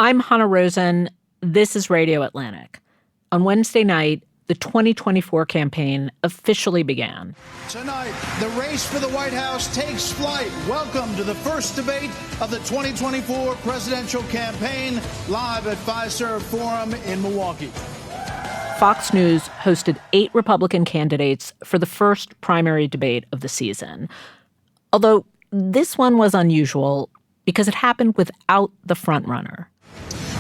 I'm Hannah Rosen. This is Radio Atlantic. On Wednesday night, the 2024 campaign officially began. Tonight, the race for the White House takes flight. Welcome to the first debate of the 2024 presidential campaign, live at Fiserv Forum in Milwaukee. Fox News hosted 8 Republican candidates for the first primary debate of the season. Although this one was unusual because it happened without the frontrunner.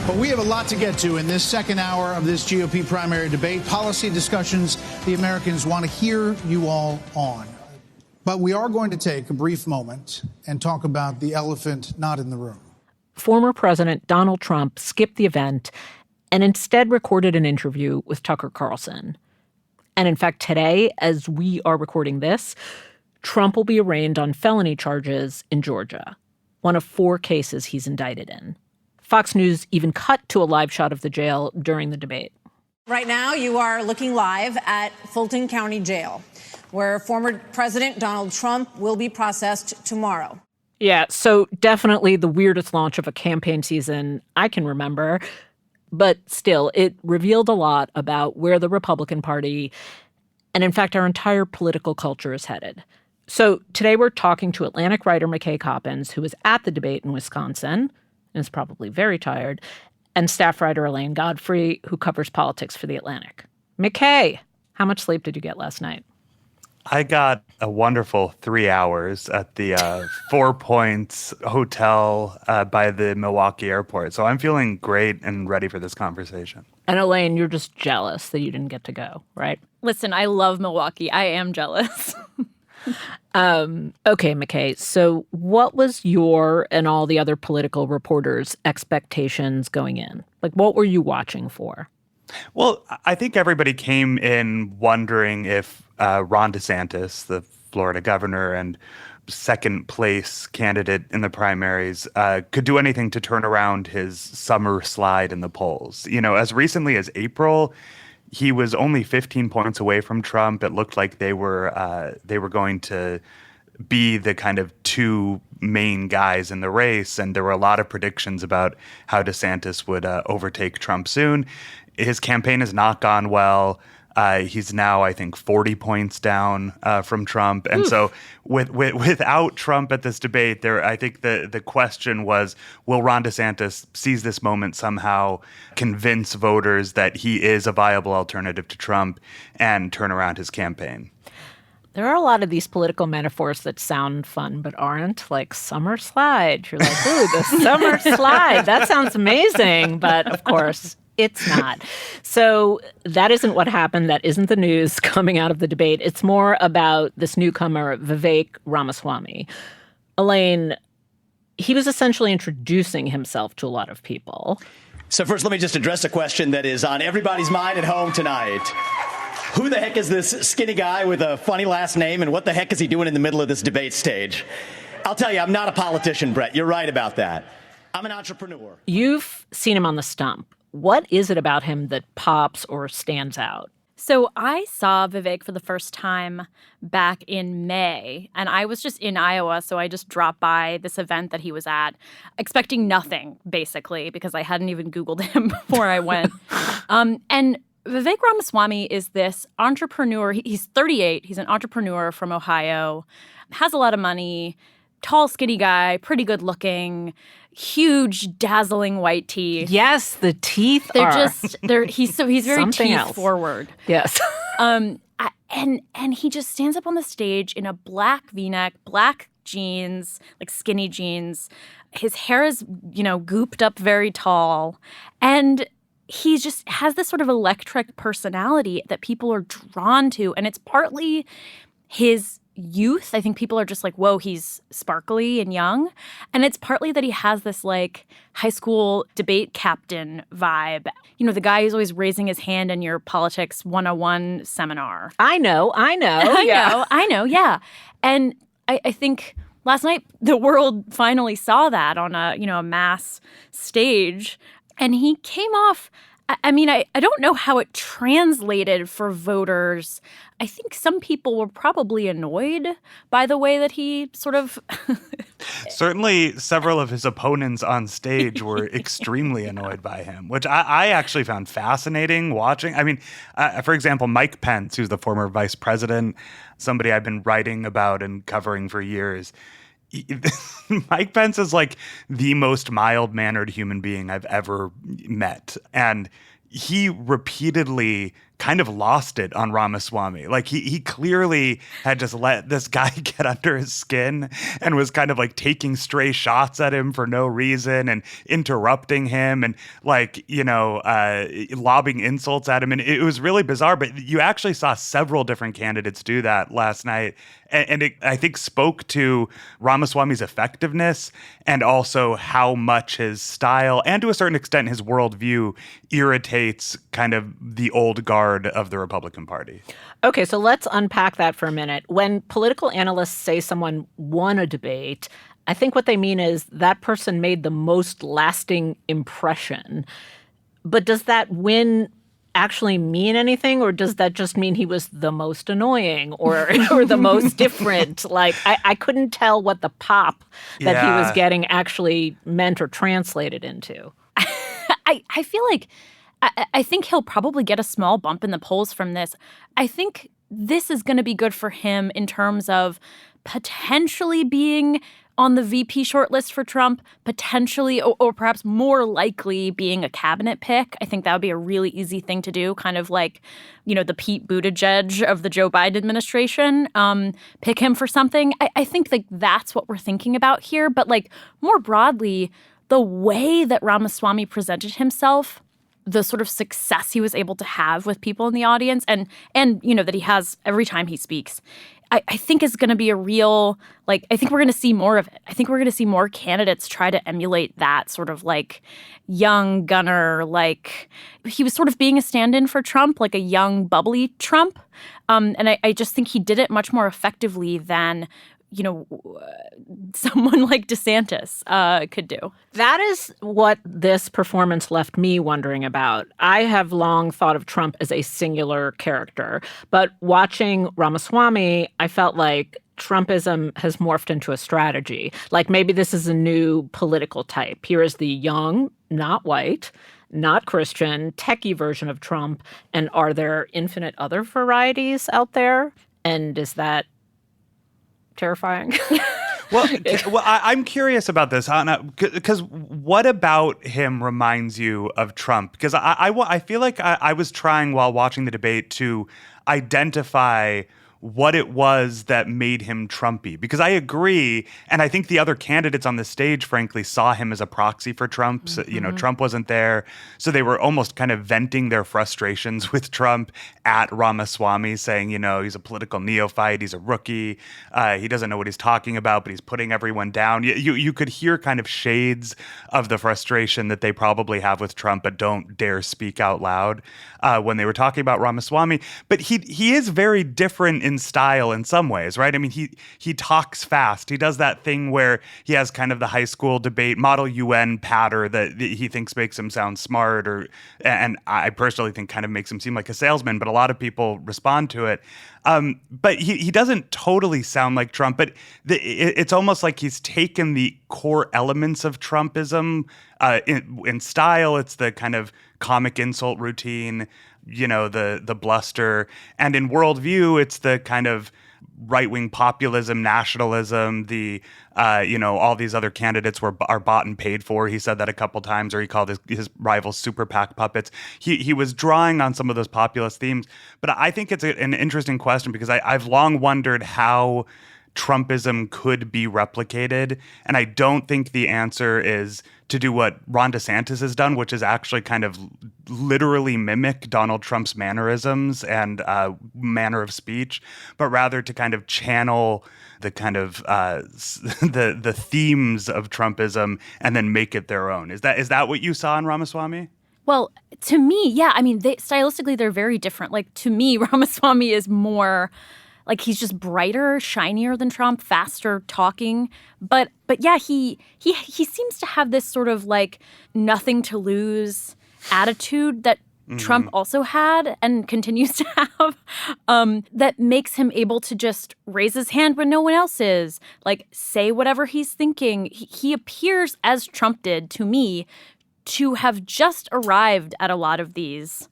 But we have a lot to get to in this second hour of this GOP primary debate, policy discussions the Americans want to hear you all on. But we are going to take a brief moment and talk about the elephant not in the room. Former President Donald Trump skipped the event and instead recorded an interview with Tucker Carlson. And in fact, today, as we are recording this, Trump will be arraigned on felony charges in Georgia, one of 4 cases he's indicted in. Fox News even cut to a live shot of the jail during the debate. Right now, you are looking live at Fulton County Jail, where former President Donald Trump will be processed tomorrow. Yeah, so definitely the weirdest launch of a campaign season I can remember. But still, it revealed a lot about where the Republican Party, and in fact, our entire political culture is headed. So today we're talking to Atlantic writer McKay Coppins, who was at the debate in Wisconsin, and is probably very tired, and staff writer Elaine Godfrey, who covers politics for The Atlantic. McKay, how much sleep did you get last night? I got a wonderful 3 hours at the 4 Points Hotel by the Milwaukee airport. So I'm feeling great and ready for this conversation. And Elaine, you're just jealous that you didn't get to go, right? Listen, I love Milwaukee. I am jealous. Okay, McKay, so what was your and all the other political reporters' expectations going in? Like, what were you watching for? Well, I think everybody came in wondering if Ron DeSantis, the Florida governor and second place candidate in the primaries, could do anything to turn around his summer slide in the polls. You know, as recently as April, he was only 15 points away from Trump. It looked like they were going to be the kind of 2 main guys in the race, and there were a lot of predictions about how DeSantis would overtake Trump soon. His campaign has not gone well. He's now, I think, 40 points down from Trump. And so without Trump at this debate, I think the question was, will Ron DeSantis seize this moment somehow, convince voters that he is a viable alternative to Trump, and turn around his campaign? There are a lot of these political metaphors that sound fun but aren't, like summer slide. You're like, ooh, the summer slide. That sounds amazing. But of course, it's not. So that isn't what happened. That isn't the news coming out of the debate. It's more about this newcomer, Vivek Ramaswamy. Elaine, he was essentially introducing himself to a lot of people. So first, let me just address a question that is on everybody's mind at home tonight. Who the heck is this skinny guy with a funny last name, and what the heck is he doing in the middle of this debate stage? I'll tell you, I'm not a politician, Brett. You're right about that. I'm an entrepreneur. You've seen him on the stump. What is it about him that pops or stands out? So I saw Vivek for the first time back in May, and I was just in Iowa, so I just dropped by this event that he was at, expecting nothing, basically, because I hadn't even Googled him before I went. And Vivek Ramaswamy is this entrepreneur. He's 38. He's an entrepreneur from Ohio, has a lot of money, tall, skinny guy, pretty good looking, huge, dazzling white teeth. Yes, the teeth he's very teeth forward. Yes. And he just stands up on the stage in a black V-neck, black jeans, like skinny jeans. His hair is, gooped up very tall. And he just has this sort of electric personality that people are drawn to. And it's partly his youth. I think people are just like, whoa, he's sparkly and young. And it's partly that he has this like high school debate captain vibe. You know, the guy who's always raising his hand in your politics 101 seminar. I know. I know. Yeah. And I think last night the world finally saw that on a mass stage. And he came off I mean, I don't know how it translated for voters. I think some people were probably annoyed by the way that he sort of... Certainly, several of his opponents on stage were extremely annoyed by him, which I actually found fascinating watching. I mean, for example, Mike Pence, who's the former vice president, somebody I've been writing about and covering for years. Mike Pence is like the most mild-mannered human being I've ever met. And he repeatedly kind of lost it on Ramaswamy. Like he clearly had just let this guy get under his skin and was kind of like taking stray shots at him for no reason and interrupting him and like, lobbing insults at him. And it was really bizarre, but you actually saw several different candidates do that last night. And it, I think, spoke to Ramaswamy's effectiveness and also how much his style and to a certain extent his worldview irritates kind of the old guard of the Republican Party. Okay, so let's unpack that for a minute. When political analysts say someone won a debate, I think what they mean is that person made the most lasting impression. But does that win actually mean anything, or does that just mean he was the most annoying or the most different? Like, I couldn't tell what the pop that he was getting actually meant or translated into. I feel like I think he'll probably get a small bump in the polls from this. I think this is going to be good for him in terms of potentially being on the VP shortlist for Trump, potentially, or perhaps more likely being a cabinet pick. I think that would be a really easy thing to do, kind of like, the Pete Buttigieg of the Joe Biden administration. Pick him for something. I think like that's what we're thinking about here. But like more broadly, the way that Ramaswamy presented himself, the sort of success he was able to have with people in the audience and that he has every time he speaks, I think is going to be a real, like, I think we're going to see more of it. I think we're going to see more candidates try to emulate that sort of like young gunner, like he was sort of being a stand-in for Trump, like a young, bubbly Trump. And I just think he did it much more effectively than someone like DeSantis could do. That is what this performance left me wondering about. I have long thought of Trump as a singular character, but watching Ramaswamy, I felt like Trumpism has morphed into a strategy. Like maybe this is a new political type. Here is the young, not white, not Christian, techie version of Trump. And are there infinite other varieties out there? And is that terrifying? Well, I'm curious about this, because what about him reminds you of Trump? Because I feel like I was trying while watching the debate to identify what it was that made him Trumpy. Because I agree, and I think the other candidates on the stage, frankly, saw him as a proxy for Trump. So, Trump wasn't there. So they were almost kind of venting their frustrations with Trump at Ramaswamy, saying, he's a political neophyte, he's a rookie, he doesn't know what he's talking about, but he's putting everyone down. You could hear kind of shades of the frustration that they probably have with Trump, but don't dare speak out loud when they were talking about Ramaswamy. But he is very different in style in some ways, right? I mean, he talks fast. He does that thing where he has kind of the high school debate model UN patter that he thinks makes him sound smart, and I personally think kind of makes him seem like a salesman, but a lot of people respond to it. But he doesn't totally sound like Trump, but it's almost like he's taken the core elements of Trumpism in style. It's the kind of comic insult routine, the bluster. And in worldview, it's the kind of right-wing populism, nationalism, all these other candidates are bought and paid for. He said that a couple times, or he called his rivals super PAC puppets. He was drawing on some of those populist themes. But I think it's an interesting question because I've long wondered how Trumpism could be replicated. And I don't think the answer is to do what Ron DeSantis has done, which is actually kind of literally mimic Donald Trump's mannerisms and manner of speech, but rather to kind of channel the kind of the themes of Trumpism and then make it their own. Is that what you saw in Ramaswamy? Well, to me, yeah. I mean, stylistically, they're very different. Like, to me, Ramaswamy is more like he's just brighter, shinier than Trump, faster talking. But yeah, he seems to have this sort of like nothing to lose attitude that Trump also had and continues to have, that makes him able to just raise his hand when no one else is, like say whatever he's thinking. He appears, as Trump did to me, to have just arrived at a lot of these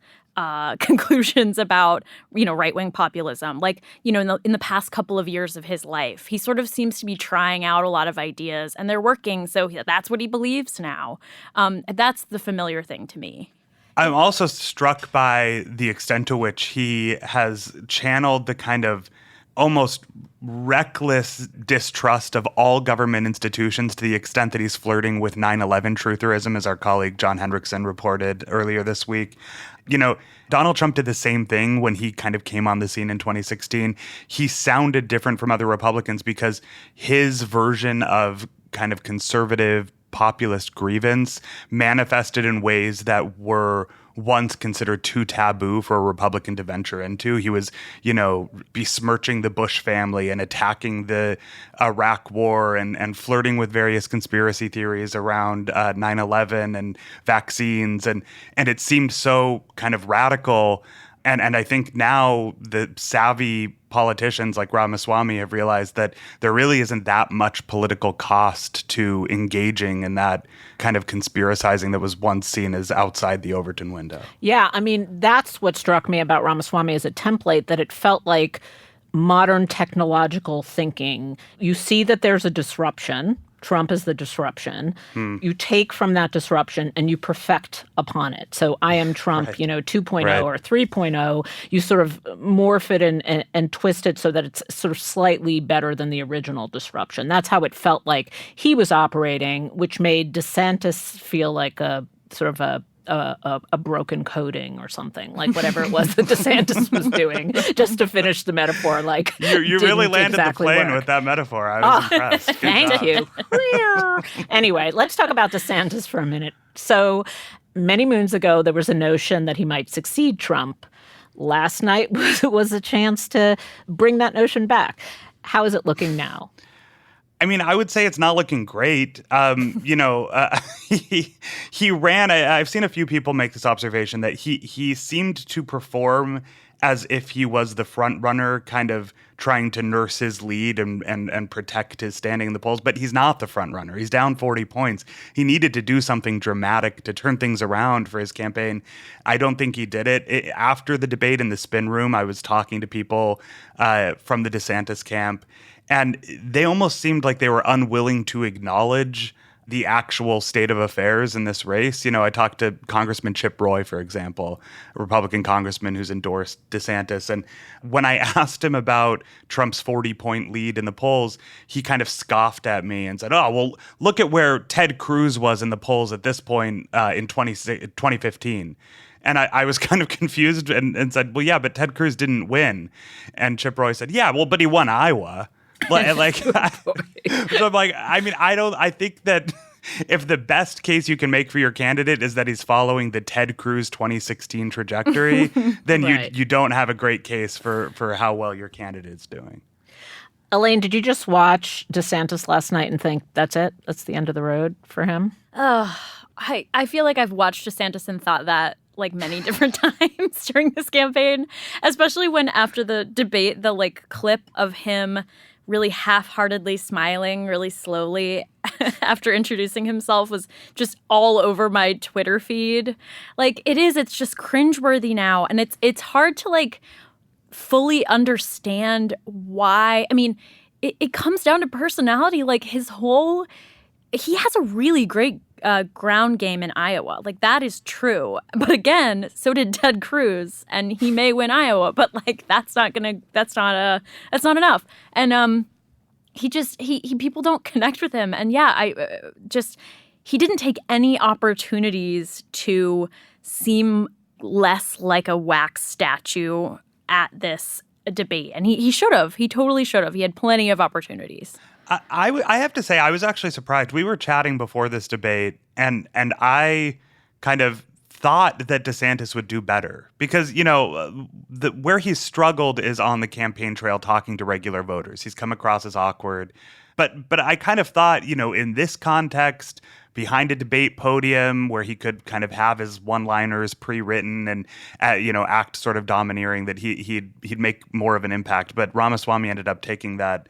conclusions about, right-wing populism. Like, in the past couple of years of his life, he sort of seems to be trying out a lot of ideas and they're working. So that's what he believes now. That's the familiar thing to me. I'm also struck by the extent to which he has channeled the kind of almost reckless distrust of all government institutions to the extent that he's flirting with 9/11 trutherism, as our colleague John Hendrickson reported earlier this week. Donald Trump did the same thing when he kind of came on the scene in 2016. He sounded different from other Republicans because his version of kind of conservative populist grievance manifested in ways that were once considered too taboo for a Republican to venture into. He was, besmirching the Bush family and attacking the Iraq war and flirting with various conspiracy theories around 9/11 and vaccines. And it seemed so kind of radical. And I think now the savvy politicians like Ramaswamy have realized that there really isn't that much political cost to engaging in that kind of conspiracizing that was once seen as outside the Overton window. Yeah, I mean, that's what struck me about Ramaswamy as a template, that it felt like modern technological thinking. You see that there's a disruption. Trump is the disruption. You take from that disruption and you perfect upon it. So I am Trump, Right. 2.0 Right. or 3.0. You sort of morph it and twist it so that it's sort of slightly better than the original disruption. That's how it felt like he was operating, which made DeSantis feel like a sort of a broken coding or something, like whatever it was that DeSantis was doing, just to finish the metaphor. Like You really landed exactly the plane work. with that metaphor. I was impressed. Good Thank job. you. Anyway, let's talk about DeSantis for a minute. So many moons ago, there was a notion that he might succeed Trump. Last night was a chance to bring that notion back. How is it looking now? I mean, I would say it's not looking great. He ran. I've seen a few people make this observation that he seemed to perform as if he was the front runner, kind of trying to nurse his lead and protect his standing in the polls. But he's not the front runner. He's down 40 points. He needed to do something dramatic to turn things around for his campaign. I don't think he did it. After the debate in the spin room, I was talking to people from the DeSantis camp, and they almost seemed like they were unwilling to acknowledge the actual state of affairs in this race. I talked to Congressman Chip Roy, for example, a Republican congressman who's endorsed DeSantis. And when I asked him about Trump's 40-point lead in the polls, he kind of scoffed at me and said, oh, well, look at where Ted Cruz was in the polls at this point in 2015. And I was kind of confused and said, well, yeah, but Ted Cruz didn't win. And Chip Roy said, yeah, well, but he won Iowa. So I'm like, I think that if the best case you can make for your candidate is that he's following the Ted Cruz 2016 trajectory, then Right. you don't have a great case for how well your candidate's doing. Elaine, did you just watch DeSantis last night and think, that's it? That's the end of the road for him? I feel like I've watched DeSantis and thought that like many different times during this campaign, especially when after the debate, the like clip of him really half-heartedly smiling really slowly after introducing himself was just all over my Twitter feed. Like it's just cringeworthy now. And it's hard to like fully understand why. I mean, it comes down to personality. Like he has a really great ground game in Iowa. Like that is true. But again, so did Ted Cruz, and he may win Iowa, but like that's not enough. And he people don't connect with him. And yeah, he didn't take any opportunities to seem less like a wax statue at this debate. And he should have. He totally should have. He had plenty of opportunities. I have to say, I was actually surprised. We were chatting before this debate, and I kind of thought that DeSantis would do better because, where he's struggled is on the campaign trail talking to regular voters. He's come across as awkward. But I kind of thought, in this context, behind a debate podium where he could kind of have his one-liners pre-written and act sort of domineering, that he'd make more of an impact. But Ramaswamy ended up taking that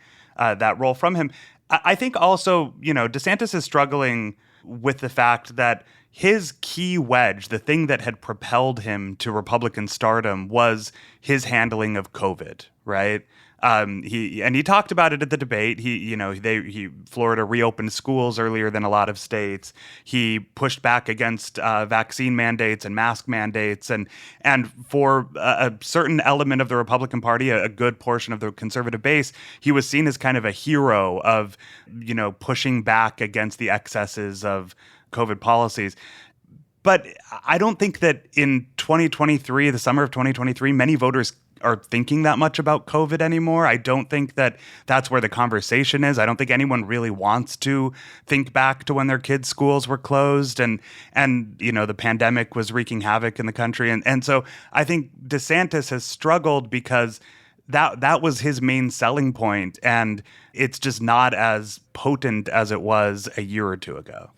role from him. I think also, DeSantis is struggling with the fact that his key wedge, the thing that had propelled him to Republican stardom, was his handling of COVID, right? He talked about it at the debate. Florida reopened schools earlier than a lot of states. He pushed back against vaccine mandates and mask mandates, and for a certain element of the Republican Party, a good portion of the conservative base, he was seen as kind of a hero of pushing back against the excesses of COVID policies. But I don't think that in 2023, the summer of 2023, many voters are thinking that much about COVID anymore. I don't think that that's where the conversation is. I don't think anyone really wants to think back to when their kids' schools were closed and the pandemic was wreaking havoc in the country. And so I think DeSantis has struggled because that was his main selling point, and it's just not as potent as it was a year or two ago.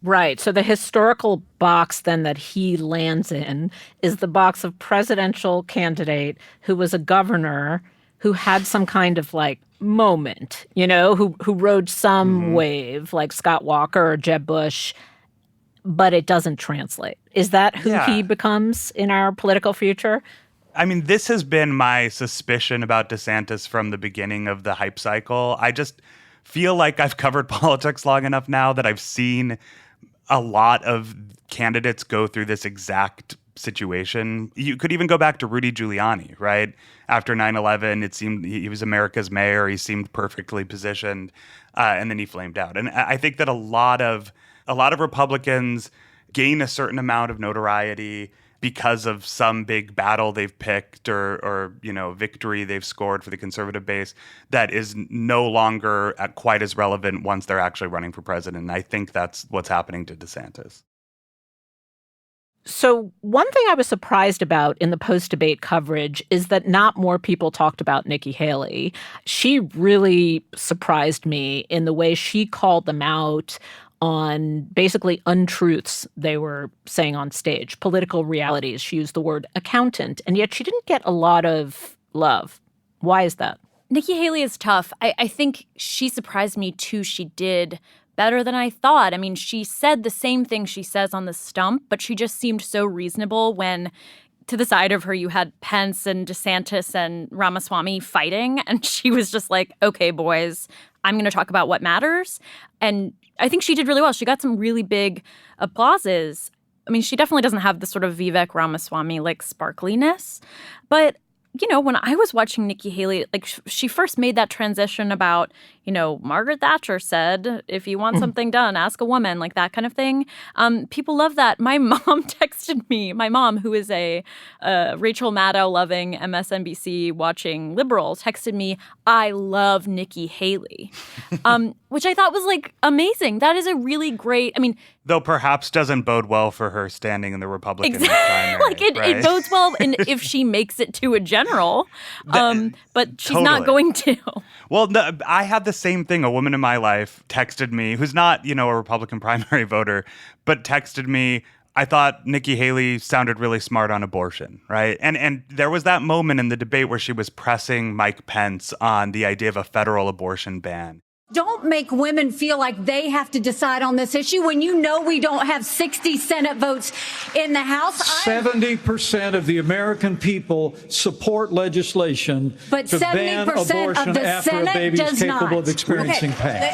Right. So the historical box then that he lands in is the box of presidential candidate who was a governor who had some kind of moment, who rode some wave like Scott Walker or Jeb Bush, but it doesn't translate. Is that who he becomes in our political future? I mean, this has been my suspicion about DeSantis from the beginning of the hype cycle. I just feel like I've covered politics long enough now that I've seen a lot of candidates go through this exact situation. You could even go back to Rudy Giuliani, right? After 9/11, it seemed he was America's mayor. He seemed perfectly positioned, and then he flamed out. And I think that a lot of Republicans gain a certain amount of notoriety because of some big battle they've picked or victory they've scored for the conservative base that is no longer quite as relevant once they're actually running for president. And I think that's what's happening to DeSantis. So one thing I was surprised about in the post-debate coverage is that not more people talked about Nikki Haley. She really surprised me in the way she called them out on basically untruths they were saying on stage, political realities. She used the word accountant, and yet she didn't get a lot of love. Why is that? Nikki Haley is tough. I think she surprised me, too. She did better than I thought. I mean, she said the same thing she says on the stump, but she just seemed so reasonable when to the side of her you had Pence and DeSantis and Ramaswamy fighting, and she was just like, okay, boys, I'm going to talk about what matters. And I think she did really well. She got some really big applauses. I mean, she definitely doesn't have the sort of Vivek Ramaswamy sparkliness. But, when I was watching Nikki Haley, she first made that transition about, Margaret Thatcher said, if you want something done, ask a woman, that kind of thing. People love that. My mom texted me, my mom, who is a Rachel Maddow-loving, MSNBC watching liberal, texted me, I love Nikki Haley, which I thought was amazing. That is a really great, though perhaps doesn't bode well for her standing in the Republican primary. It bodes well if she makes it to a general, but she's not going to. Well, no, I had the same thing. A woman in my life texted me, who's not, a Republican primary voter, but texted me, I thought Nikki Haley sounded really smart on abortion, right? And there was that moment in the debate where she was pressing Mike Pence on the idea of a federal abortion ban. Don't make women feel like they have to decide on this issue when we don't have 60 Senate votes in the House. 70% of the American people support legislation to ban abortion after a baby is capable of experiencing pain.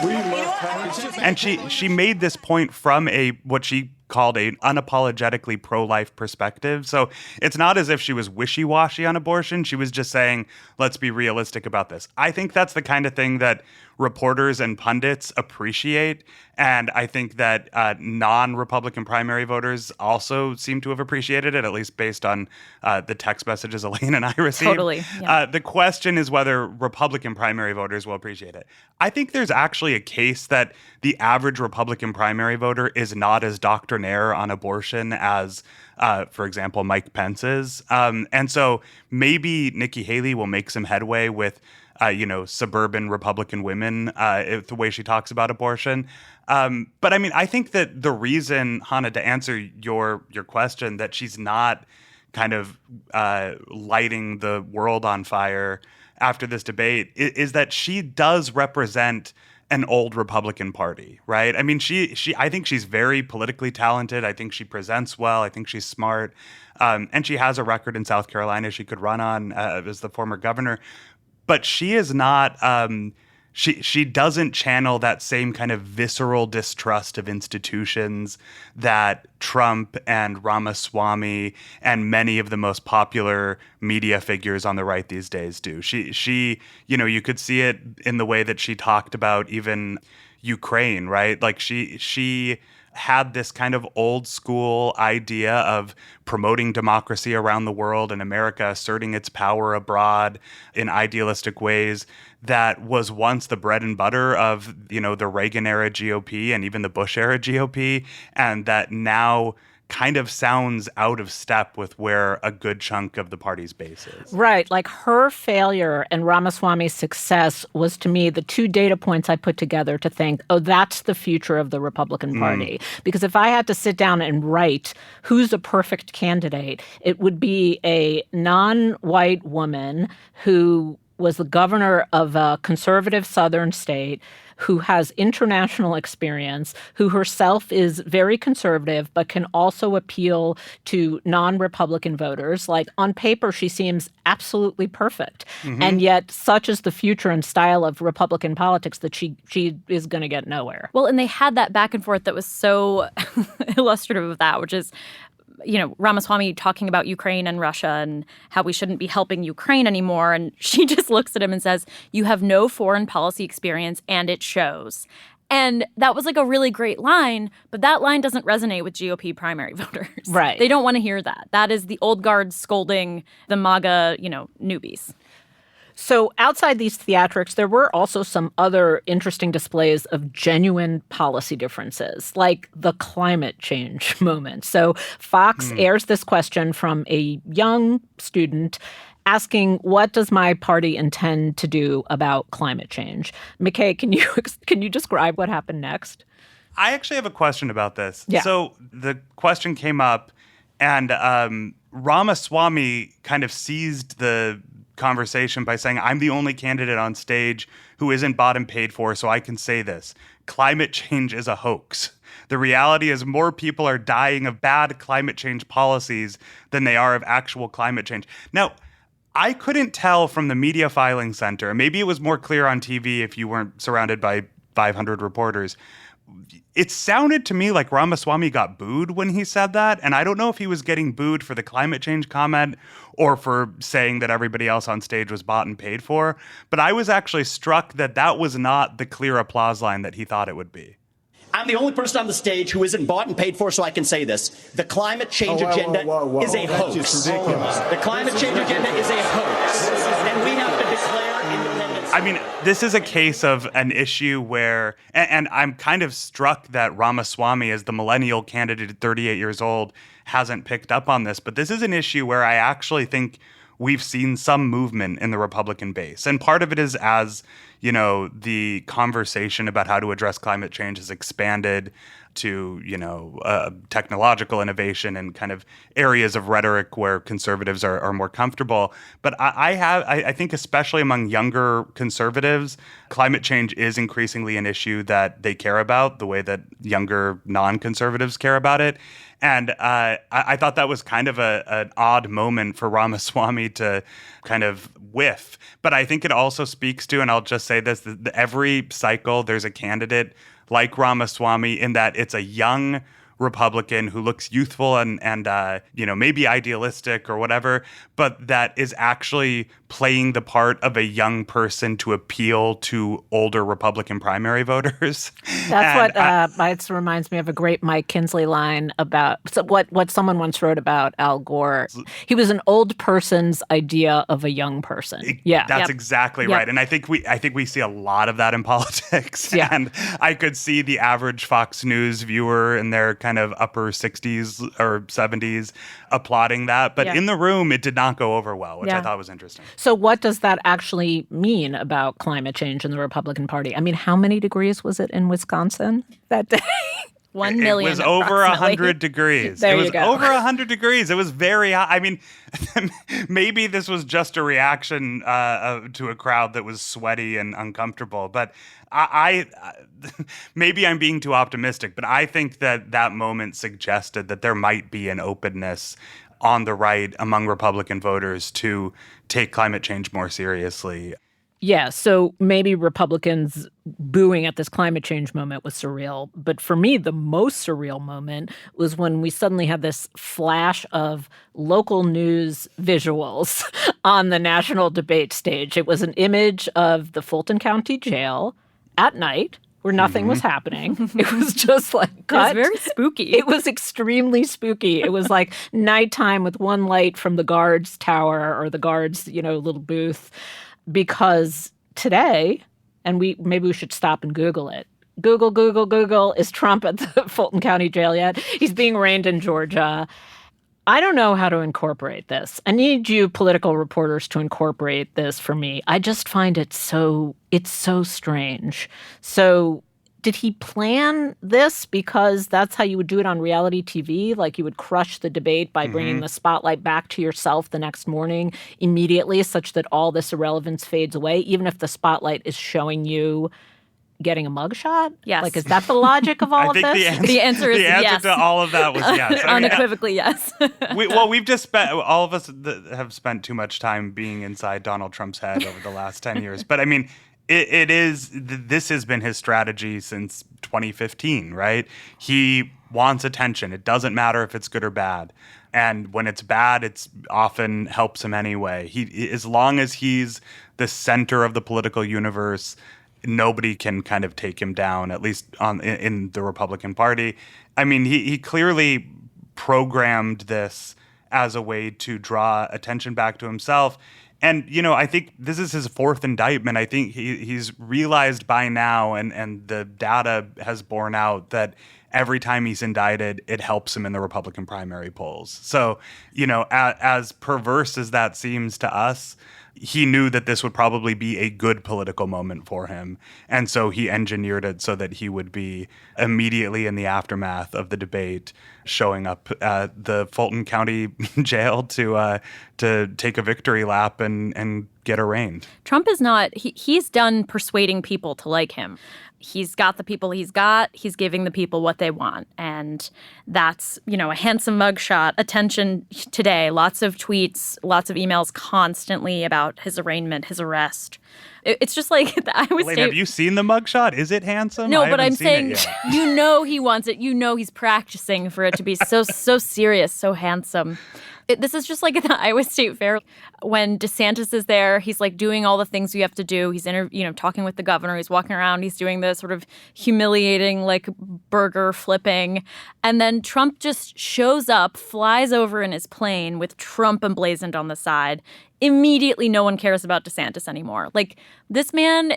And she made this point from what she called a unapologetically pro-life perspective. So it's not as if she was wishy-washy on abortion. She was just saying, let's be realistic about this. I think that's the kind of thing that reporters and pundits appreciate. And I think that non-Republican primary voters also seem to have appreciated it, at least based on the text messages Elaine and I received. Totally. Yeah. The question is whether Republican primary voters will appreciate it. I think there's actually a case that the average Republican primary voter is not as doctrinaire on abortion as, for example, Mike Pence is. And so maybe Nikki Haley will make some headway with suburban Republican women, the way she talks about abortion. But I mean, I think that the reason, Hannah, to answer your question, that she's not kind of lighting the world on fire after this debate is that she does represent an old Republican Party, right? I mean, I think she's very politically talented. I think she presents well. I think she's smart. And she has a record in South Carolina she could run on as the former governor. But she is not, she doesn't channel that same kind of visceral distrust of institutions that Trump and Ramaswamy and many of the most popular media figures on the right these days do. She, you could see it in the way that she talked about even Ukraine, right? Like she had this kind of old school idea of promoting democracy around the world and America asserting its power abroad in idealistic ways that was once the bread and butter of, the Reagan era GOP and even the Bush era GOP, and that now kind of sounds out of step with where a good chunk of the party's base is. Right. Like her failure and Ramaswamy's success was, to me, the two data points I put together to think, oh, that's the future of the Republican Party. Because if I had to sit down and write who's a perfect candidate, it would be a non-white woman who was the governor of a conservative southern state, who has international experience, who herself is very conservative, but can also appeal to non-Republican voters. Like, on paper, she seems absolutely perfect. Mm-hmm. And yet, such is the future and style of Republican politics that she is going to get nowhere. Well, and they had that back and forth that was so illustrative of that, which is, Ramaswamy talking about Ukraine and Russia and how we shouldn't be helping Ukraine anymore. And she just looks at him and says, you have no foreign policy experience and it shows. And that was like a really great line, but that line doesn't resonate with GOP primary voters. Right. They don't want to hear that. That is the old guard scolding the MAGA, newbies. So outside these theatrics, there were also some other interesting displays of genuine policy differences, like the climate change moment. So Fox airs this question from a young student asking, what does my party intend to do about climate change? McKay, can you describe what happened next? I actually have a question about this. Yeah. So the question came up, and Ramaswamy kind of seized the conversation by saying, I'm the only candidate on stage who isn't bought and paid for, so I can say this. Climate change is a hoax. The reality is more people are dying of bad climate change policies than they are of actual climate change. Now, I couldn't tell from the media filing center, maybe it was more clear on TV if you weren't surrounded by 500 reporters. It sounded to me like Ramaswamy got booed when he said that, and I don't know if he was getting booed for the climate change comment or for saying that everybody else on stage was bought and paid for, but I was actually struck that that was not the clear applause line that he thought it would be. I'm the only person on the stage who isn't bought and paid for, so I can say this. The climate change agenda is a hoax. The climate change agenda is a hoax, and we have to declare independence. I mean, this is a case of an issue where, and I'm kind of struck that Ramaswamy, as the millennial candidate at 38 years old, hasn't picked up on this, but this is an issue where I actually think we've seen some movement in the Republican base. And part of it is as, the conversation about how to address climate change has expanded to, technological innovation and kind of areas of rhetoric where conservatives are more comfortable. But I think especially among younger conservatives, climate change is increasingly an issue that they care about the way that younger non-conservatives care about it. And I thought that was kind of an odd moment for Ramaswamy to kind of whiff. But I think it also speaks to, and I'll just say this, that every cycle there's a candidate like Ramaswamy in that it's a young Republican who looks youthful and maybe idealistic or whatever, but that is actually playing the part of a young person to appeal to older Republican primary voters. That's it reminds me of a great Mike Kinsley line about what someone once wrote about Al Gore. He was an old person's idea of a young person. That's exactly right. And I think we see a lot of that in politics. Yeah. And I could see the average Fox News viewer in their kind of upper 60s or 70s applauding that. But in the room, it did not go over well, which I thought was interesting. So what does that actually mean about climate change in the Republican Party? I mean, how many degrees was it in Wisconsin that day? 1 million. It was over 100 degrees. There it was you go. over 100 degrees. It was very hot. I mean, maybe this was just a reaction to a crowd that was sweaty and uncomfortable. But I maybe I'm being too optimistic, but I think that moment suggested that there might be an openness on the right among Republican voters to take climate change more seriously. Yeah, so maybe Republicans booing at this climate change moment was surreal. But for me, the most surreal moment was when we suddenly had this flash of local news visuals on the national debate stage. It was an image of the Fulton County Jail at night where nothing was happening. It was just like cut. It was very spooky. It was extremely spooky. It was like nighttime with one light from the guards' tower or the guards', little booth. Because today, and maybe we should stop and Google it. Google, is Trump at the Fulton County Jail yet? He's being arraigned in Georgia. I don't know how to incorporate this. I need you political reporters to incorporate this for me. I just find it's so strange. So did he plan this because that's how you would do it on reality TV? Like you would crush the debate by bringing the spotlight back to yourself the next morning immediately such that all this irrelevance fades away, even if the spotlight is showing you getting a mugshot? Yes. Like, is that the logic of all of this? The answer is yes. The answer to all of that was yes. Unequivocally yes. We've just spent, all of us have spent too much time being inside Donald Trump's head over the last 10 years. But I mean, this has been his strategy since 2015, right? He wants attention. It doesn't matter if it's good or bad. And when it's bad, it's often helps him anyway. As long as he's the center of the political universe, nobody can kind of take him down, at least in the Republican Party. I mean, he clearly programmed this as a way to draw attention back to himself. And, I think this is his fourth indictment. I think he's realized by now, and the data has borne out, that every time he's indicted, it helps him in the Republican primary polls. So, as perverse as that seems to us, he knew that this would probably be a good political moment for him. And so he engineered it so that he would be immediately in the aftermath of the debate showing up at the Fulton County Jail to take a victory lap and get arraigned. Trump is not, he's done persuading people to like him. He's got the people he's got. He's giving the people what they want. And that's, a handsome mugshot. Attention today. Lots of tweets, lots of emails constantly about his arraignment, his arrest. It's just like the Iowa State. Have you seen the mugshot? Is it handsome? No, but I'm saying, he wants it. He's practicing for it to be so serious, so handsome. This is just like at the Iowa State Fair when DeSantis is there. He's like doing all the things we have to do. He's talking with the governor. He's walking around. He's doing the sort of humiliating like burger flipping. And then Trump just shows up, flies over in his plane with Trump emblazoned on the side. Immediately, no one cares about DeSantis anymore. Like, this man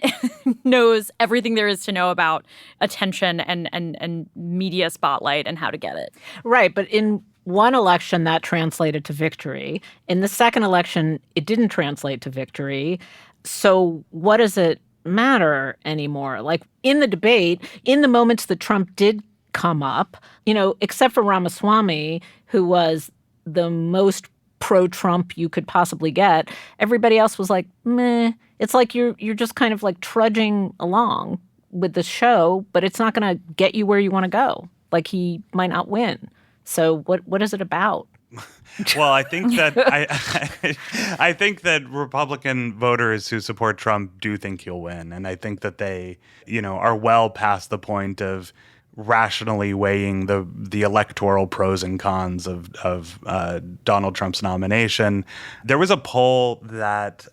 knows everything there is to know about attention and media spotlight and how to get it. Right, but in one election, that translated to victory. In the second election, it didn't translate to victory. So what does it matter anymore? Like, in the debate, in the moments that Trump did come up, except for Ramaswamy, who was the most pro-Trump you could possibly get, everybody else was like, meh. It's like you're just kind of like trudging along with the show, but it's not going to get you where you want to go. Like, he might not win. So what is it about? Well, I think that I think that Republican voters who support Trump do think he'll win, and I think that they, are well past the point of rationally weighing the electoral pros and cons of Donald Trump's nomination. There was a poll that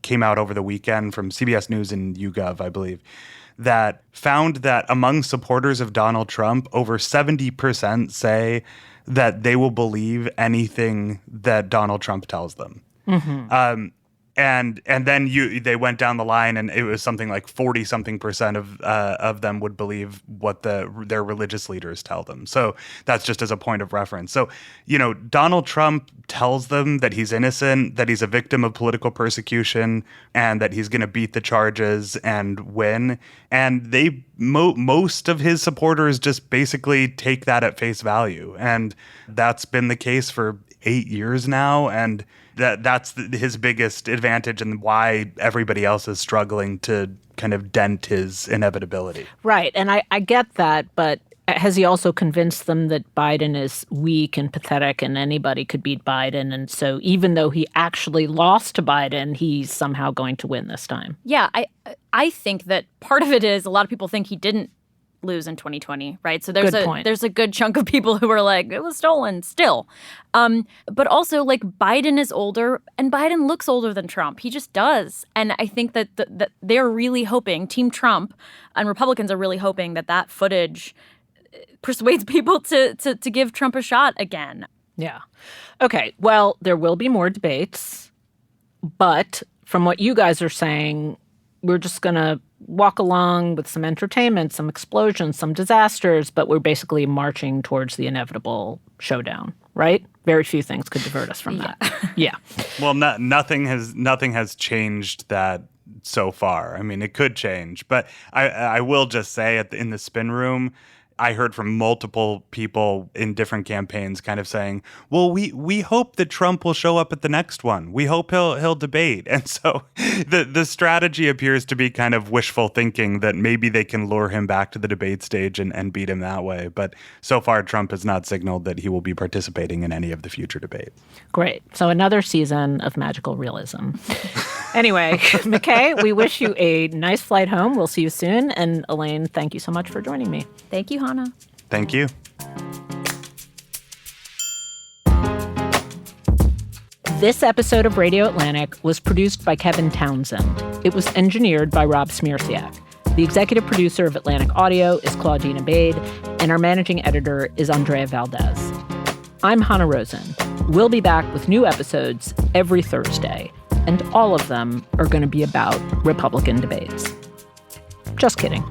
came out over the weekend from CBS News and YouGov, I believe, that found that among supporters of Donald Trump, over 70% say that they will believe anything that Donald Trump tells them. Mm-hmm. And then they went down the line, and it was something like 40-something% of them would believe what their religious leaders tell them. So that's just as a point of reference. So, Donald Trump tells them that he's innocent, that he's a victim of political persecution, and that he's going to beat the charges and win. And most of his supporters just basically take that at face value. And that's been the case for 8 years now. And that's his biggest advantage, and why everybody else is struggling to kind of dent his inevitability. Right. And I get that, but has he also convinced them that Biden is weak and pathetic and anybody could beat Biden? And so even though he actually lost to Biden, he's somehow going to win this time. Yeah, I think that part of it is a lot of people think he didn't lose in 2020, right? So there's a good chunk of people who are like, it was stolen still. But also, like, Biden is older, and Biden looks older than Trump. He just does. And I think that they're really hoping, Team Trump and Republicans are really hoping that footage persuades people to give Trump a shot again. Yeah. Okay, well, there will be more debates, but from what you guys are saying, we're just going to walk along with some entertainment, some explosions, some disasters, but we're basically marching towards the inevitable showdown, right? Very few things could divert us from that. Yeah. Well, nothing has changed that so far. I mean, it could change, but I will just say in the spin room, I heard from multiple people in different campaigns kind of saying, well, we hope that Trump will show up at the next one. We hope he'll debate. And so the strategy appears to be kind of wishful thinking that maybe they can lure him back to the debate stage and beat him that way. But so far, Trump has not signaled that he will be participating in any of the future debates. Great. So another season of magical realism. Anyway, McKay, we wish you a nice flight home. We'll see you soon. And Elaine, thank you so much for joining me. Thank you, Hannah. Thank you. This episode of Radio Atlantic was produced by Kevin Townsend. It was engineered by Rob Smirsiak. The executive producer of Atlantic Audio is Claudine Abade, and our managing editor is Andrea Valdez. I'm Hannah Rosen. We'll be back with new episodes every Thursday, and all of them are going to be about Republican debates. Just kidding.